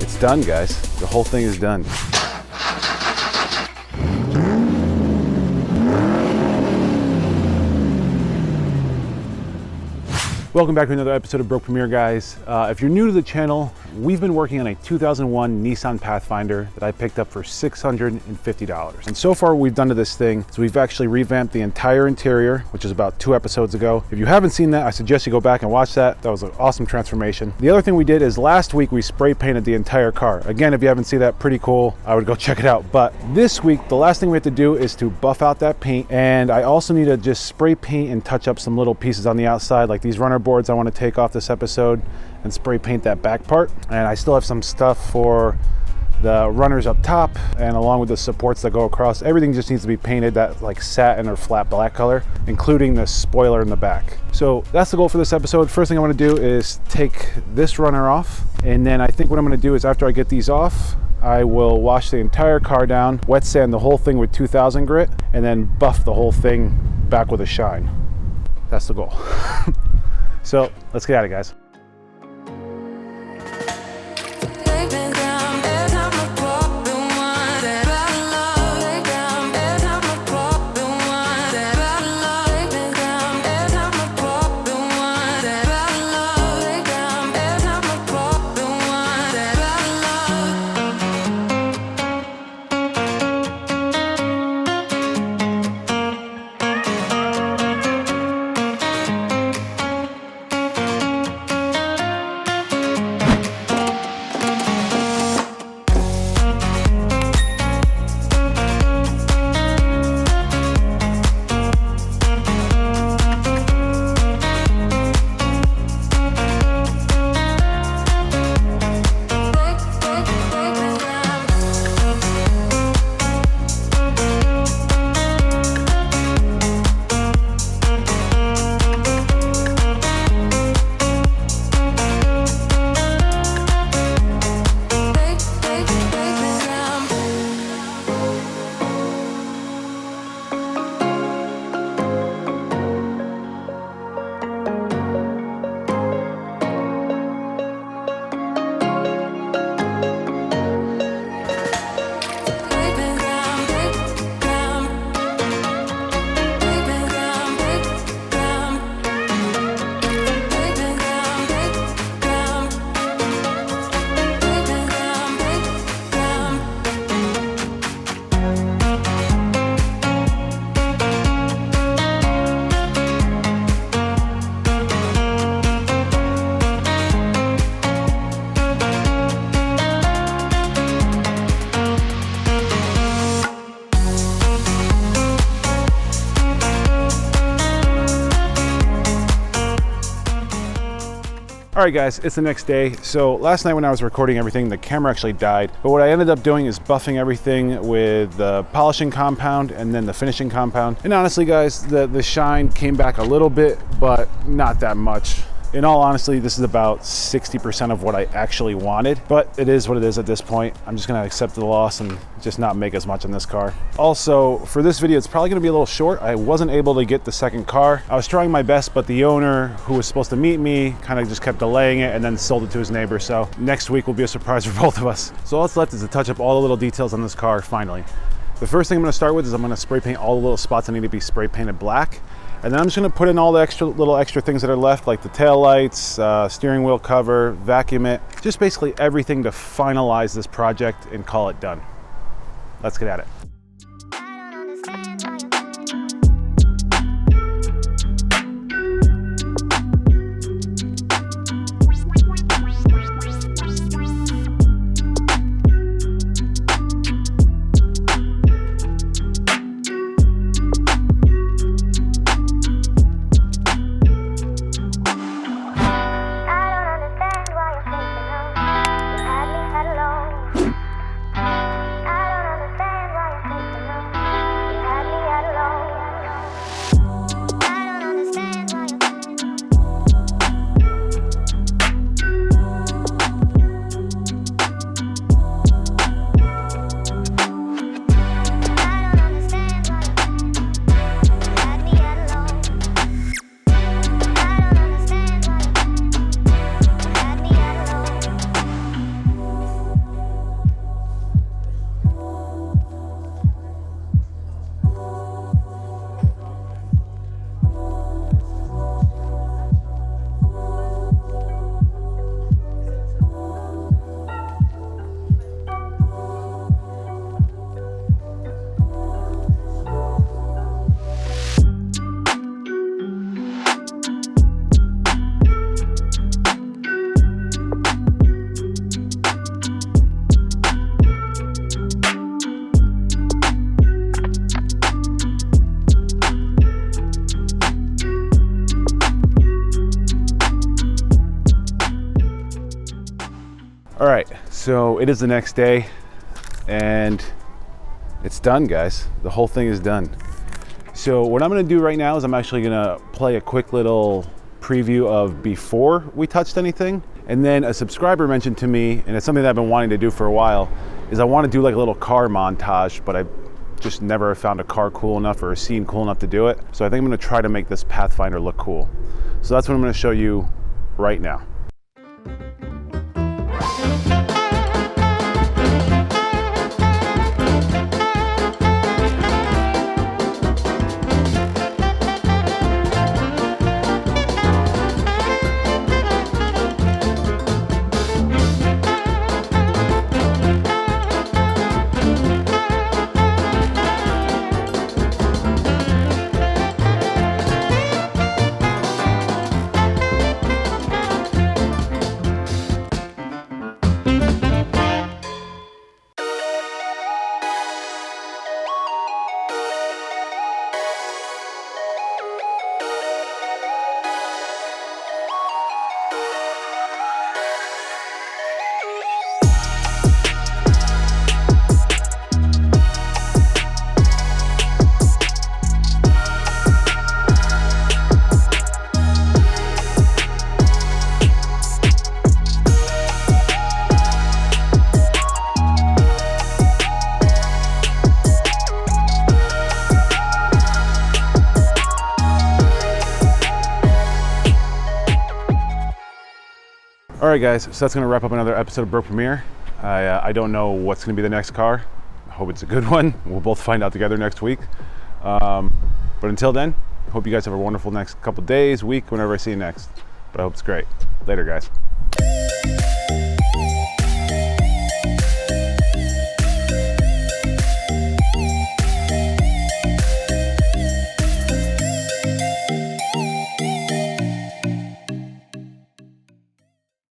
It's done, guys. The whole thing is done. Welcome back to another episode of Broke Premier, guys. If you're new to the channel, we've been working on a 2001 Nissan Pathfinder that I picked up for $650. And so far what we've done to this thing is we've actually revamped the entire interior, which is about 2 episodes ago. If you haven't seen that, I suggest you go back and watch that. That was an awesome transformation. The other thing we did is last week we spray painted the entire car. Again, if you haven't seen that, pretty cool. I would go check it out. But this week, the last thing we have to do is to buff out that paint. And I also need to just spray paint and touch up some little pieces on the outside, like these runner boards I want to take off this episode and spray paint that back part. And I still have some stuff for the runners up top and along with the supports that go across. Everything just needs to be painted that like satin or flat black color, including the spoiler in the back. So that's the goal for this episode. First thing I want to do is take this runner off, and then I think what I'm going to do is after I get these off, I will wash the entire car down, wet sand the whole thing with 2000 grit, and then buff the whole thing back with a shine. That's the goal. So let's get at it, guys. All right, guys, it's the next day. So last night when I was recording everything, the camera actually died. But what I ended up doing is buffing everything with the polishing compound and then the finishing compound. And honestly, guys, the shine came back a little bit, but not that much. In all honesty, this is about 60% of what I actually wanted, but it is what it is at this point. I'm just gonna accept the loss and just not make as much on this car. Also, for this video, it's probably gonna be a little short. I wasn't able to get the second car. I was trying my best, but the owner who was supposed to meet me kind of just kept delaying it and then sold it to his neighbor. So next week will be a surprise for both of us. So all that's left is to touch up all the little details on this car finally. The first thing I'm gonna start with is I'm gonna spray paint all the little spots that need to be spray painted black. And then I'm just gonna put in all the little extra things that are left, like the tail lights, steering wheel cover, vacuum it, just basically everything to finalize this project and call it done. Let's get at it. So it is the next day and it's done, guys. The whole thing is done. So what I'm gonna do right now is I'm actually gonna play a quick little preview of before we touched anything. And then a subscriber mentioned to me, and it's something that I've been wanting to do for a while, is I wanna do like a little car montage, but I just never found a car cool enough or a scene cool enough to do it. So I think I'm gonna try to make this Pathfinder look cool. So that's what I'm gonna show you right now. All right, guys, so that's gonna wrap up another episode of Broke Premiere. I don't know what's gonna be the next car. I hope it's a good one. We'll both find out together next week. But until then, hope you guys have a wonderful next couple days, week, whenever I see you next. But I hope it's great. Later, guys.